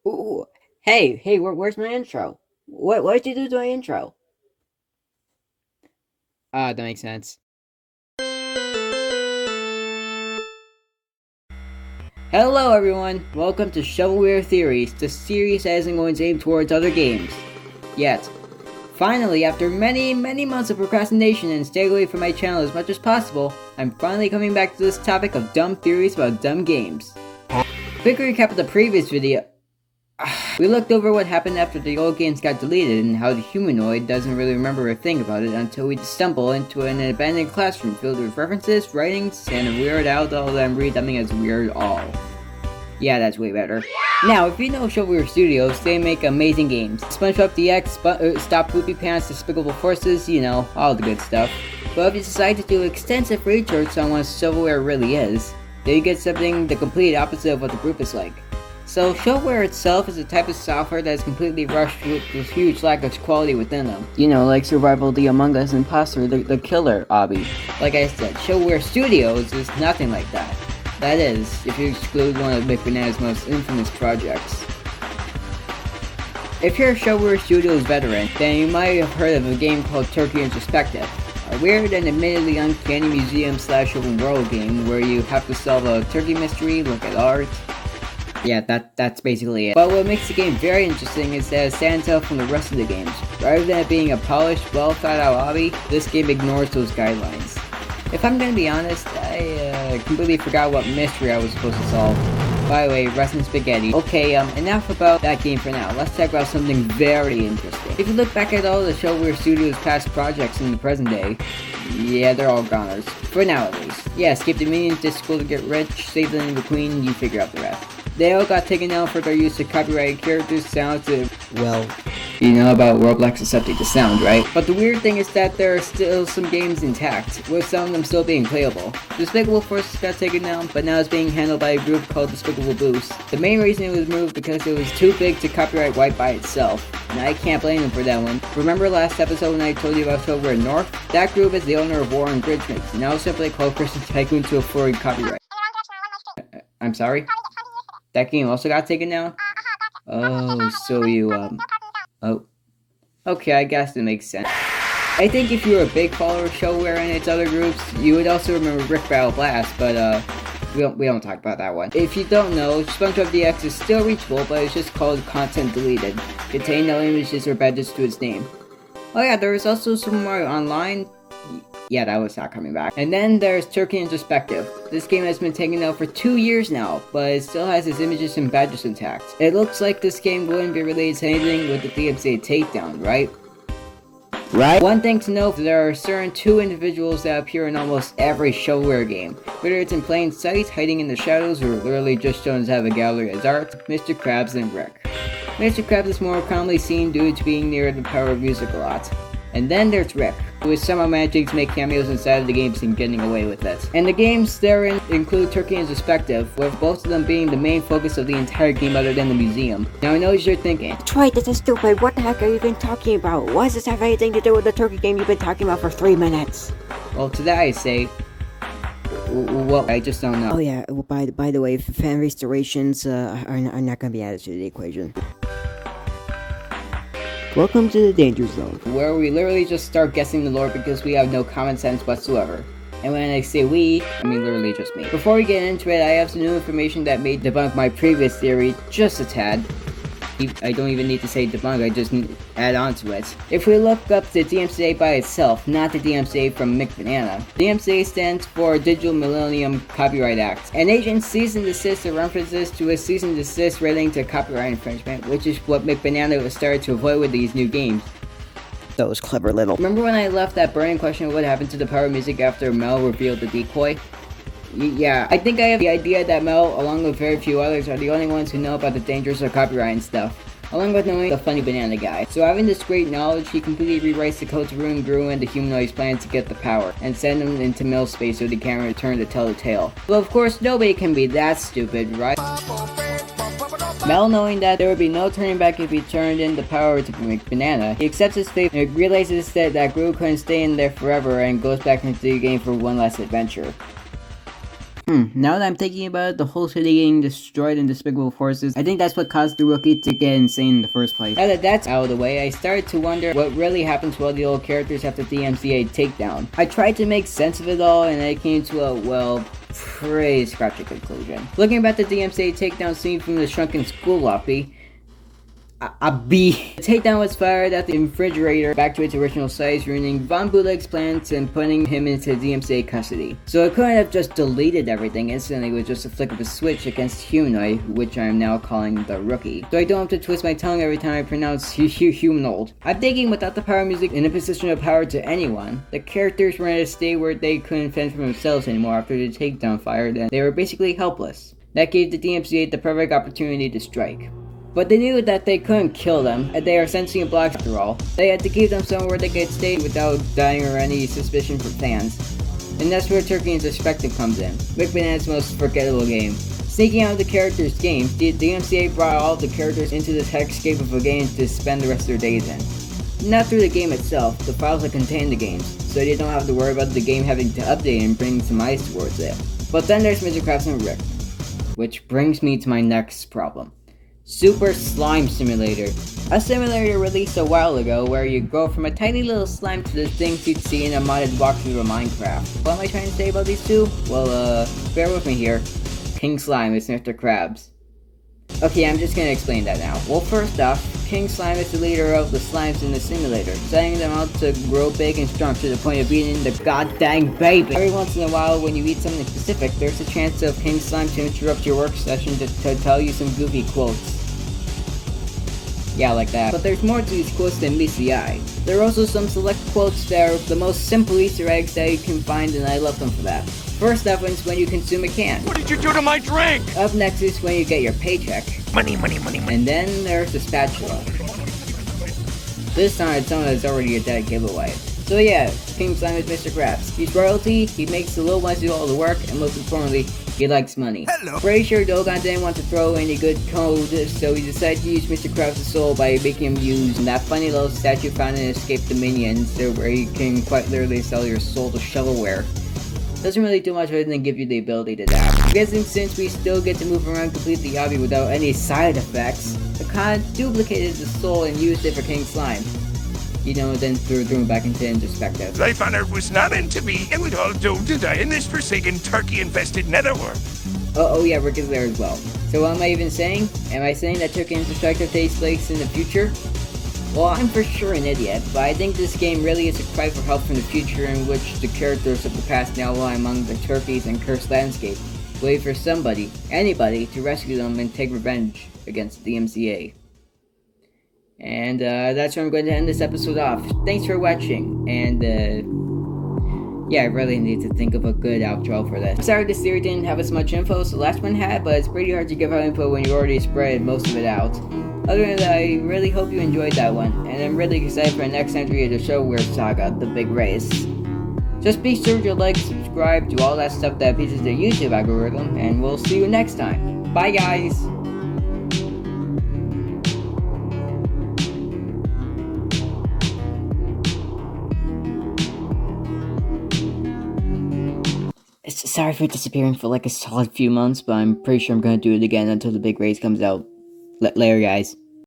Ooh, hey, where's my intro? What did you do to my intro? Ah, that makes sense. Hello, everyone. Welcome to Shovelware Theories, the series that isn't going to aim towards other games. Yet. Finally, after many months of procrastination and staying away from my channel as much as possible, I'm finally coming back to this topic of dumb theories about dumb games. Quick recap of the previous video. We looked over what happened after the old games got deleted and how the humanoid doesn't really remember a thing about it until we stumble into an abandoned classroom filled with references, writings, and a Weird Al doll that I'm redubbing as Weird All. Yeah, that's way better. Now, if you know Shovelware Studios, they make amazing games. SpongeBob DX, Stop Poopy Pants, Despicable Forces, you know, all the good stuff. But if you decide to do extensive research on what Shovelware really is, then you get something the complete opposite of what the group is like. So, Shovelware itself is a type of software that is completely rushed with this huge lack of quality within them. You know, like Survival the Among Us, Imposter, the Killer, obby. Like I said, Shovelware Studios is nothing like that. That is, if you exclude one of McBanana's most infamous projects. If you're a Shovelware Studios veteran, then you might have heard of a game called Turkey Introspective. A weird and admittedly uncanny museum/open world game where you have to solve a turkey mystery, look at art. Yeah, that's basically it. But what makes the game very interesting is that it stands out from the rest of the games. Rather than it being a polished, well thought out hobby, this game ignores those guidelines. If I'm gonna be honest, I completely forgot what mystery I was supposed to solve. By the way, rest in spaghetti. Okay, enough about that game for now. Let's talk about something very interesting. If you look back at all the Shovelware Studios' past projects in the present day, yeah, they're all goners. For now, at least. Yeah, skip the minions, disco to get rich, save the name of the queen, you figure out the rest. They all got taken down for their use of copyrighted characters, sounds, well, you know about Roblox accepting the sound, right? But the weird thing is that there are still some games intact, with some of them still being playable. Despicable Forces got taken down, but now it's being handled by a group called Despicable Boost. The main reason it was moved because it was too big to copyright wipe by itself, and I can't blame them for that one. Remember last episode when I told you about Shovelware North? That group is the owner of War and Bridge Mix, now simply called Christian Tycoon to avoid copyright. I'm sorry? That game also got taken down? Oh, so you, oh. Okay, I guess that makes sense. I think if you were a big follower of Shovelware and its other groups, you would also remember Rick Battle Blast, but, we don't talk about that one. If you don't know, SpongeBob DX is still reachable, but it's just called Content Deleted, containing no images or badges to its name. Oh yeah, there is also some more online. Yeah, that was not coming back. And then there's Turkey Introspective. This game has been taken out for 2 years now, but it still has its images and badges intact. It looks like this game wouldn't be related to anything with the DMCA takedown, right? Right? One thing to note, there are certain two individuals that appear in almost every Shovelware game. Whether it's in plain sight, hiding in the shadows, or literally just shown to have a gallery as art, Mr. Krabs and Rick. Mr. Krabs is more commonly seen due to being near the Power of Music a lot. And then there's Rick, who is somehow managing to make cameos inside of the games and getting away with it. And the games therein include Turkey Introspective, with both of them being the main focus of the entire game other than the museum. Now I know what you're thinking. Troy, this is stupid. What the heck are you even talking about? Why does this have anything to do with the turkey game you've been talking about for 3 minutes? Well, to that I say, well, I just don't know. Oh yeah, well, by the way, fan restorations are not gonna be added to the equation. Welcome to the danger zone. Where we literally just start guessing the lore because we have no common sense whatsoever. And when I say we, I mean literally just me. Before we get into it, I have some new information that may debunk my previous theory just a tad. I don't even need to say debunk, I just add on to it. If we look up the DMCA by itself, not the DMCA from McBanana, DMCA stands for Digital Millennium Copyright Act. An agent cease and desist references to a cease and desist relating to copyright infringement, which is what McBanana was started to avoid with these new games. Those clever little. Remember when I left that burning question of what happened to the Power of Music after Mel revealed the decoy? Yeah, I think I have the idea that Mel, along with very few others, are the only ones who know about the dangers of copyright and stuff, along with knowing the funny banana guy. So having this great knowledge, he completely rewrites the code to ruin Gru and the humanoid's plan to get the power, and send them into Mel's space so they can't return to tell the tale. Well, of course, nobody can be that stupid, right? Mel, knowing that there would be no turning back if he turned in the power to McBanana, he accepts his fate and realizes that Gru couldn't stay in there forever and goes back into the game for one last adventure. Now that I'm thinking about it, the whole city getting destroyed in despicable forces, I think that's what caused the rookie to get insane in the first place. Now that that's out of the way, I started to wonder what really happened to all the old characters after the DMCA takedown. I tried to make sense of it all, and I came to a, well, pretty scratchy conclusion. Looking back at the DMCA takedown scene from the shrunken school lobby, the takedown was fired at the refrigerator back to its original size, ruining Von Buleg's plans and putting him into DMCA custody. So I couldn't have just deleted everything instantly with just a flick of a switch against Humanoid, which I am now calling the Rookie. So I don't have to twist my tongue every time I pronounce Humanoid. I'm thinking without the power music in a position of power to anyone, the characters were in a state where they couldn't fend for themselves anymore after the takedown fired, and they were basically helpless. That gave the DMCA the perfect opportunity to strike. But they knew that they couldn't kill them, and they are sentient blocks after all. They had to keep them somewhere where they could stay without dying or any suspicion from fans. And that's where Turkey Introspective comes in, McBanana's most forgettable game. Sneaking out of the characters' game, the DMCA brought all of the characters into this hexscape of a game to spend the rest of their days in. Not through the game itself, the files that contain the games, so they don't have to worry about the game having to update and bring some eyes towards it. But then there's Mr. Krabs and Rick. Which brings me to my next problem. Super Slime Simulator. A simulator released a while ago where you go from a tiny little slime to the things you'd see in a modded walkthrough of Minecraft. What am I trying to say about these two? Well, bear with me here. King Slime is Mr. Krabs. Okay, I'm just gonna explain that now. Well, first off, King Slime is the leader of the slimes in the simulator, setting them out to grow big and strong to the point of eating the goddamn baby. Every once in a while, when you eat something specific, there's a chance of King Slime to interrupt your work session to tell you some goofy quotes. Yeah, like that. But there's more to these quotes than meets the eye. There are also some select quotes that are the most simple Easter eggs that you can find, and I love them for that. First up is when you consume a can. What did you do to my drink? Up next is when you get your paycheck. Money, money, money, money. And then there's the spatula. This time it's someone that's already a dead giveaway. So yeah, King Slime is Mr. Krabs. He's royalty, he makes the little ones do all the work, and most importantly, he likes money. Hello. Pretty sure Dogon didn't want to throw any good code, so he decided to use Mr. Krabs' soul by making him use that funny little statue found in Escape Dominion, so where you can quite literally sell your soul to Shovelware. Doesn't really do much other than give you the ability to dash. I'm guessing since we still get to move around completely hobby without any side effects, the con duplicated the soul and used it for King Slime. You know, then threw it back into Introspective. Life on Earth was not meant to be, and we'd all doomed to die in this forsaken, turkey-infested netherworld. Oh yeah, Rick is there as well. So what am I even saying? Am I saying that Turkey Introspective takes place in the future? Well, I'm for sure an idiot, but I think this game really is a cry for help from the future in which the characters of the past now lie among the turkeys and cursed landscape, waiting for somebody, anybody, to rescue them and take revenge against the MCA. And that's where I'm going to end this episode off. Thanks for watching, and yeah, I really need to think of a good outro for this. I'm sorry this series didn't have as much info as the last one had, but it's pretty hard to give out info when you already spread most of it out. Other than that, I really hope you enjoyed that one, and I'm really excited for the next entry of the Shovelware saga, The Big Race. Just be sure to like, subscribe, do all that stuff that appeases the YouTube algorithm, and we'll see you next time. Bye guys! Sorry for disappearing for like a solid few months, but I'm pretty sure I'm gonna do it again until The Big Race comes out. Later, guys.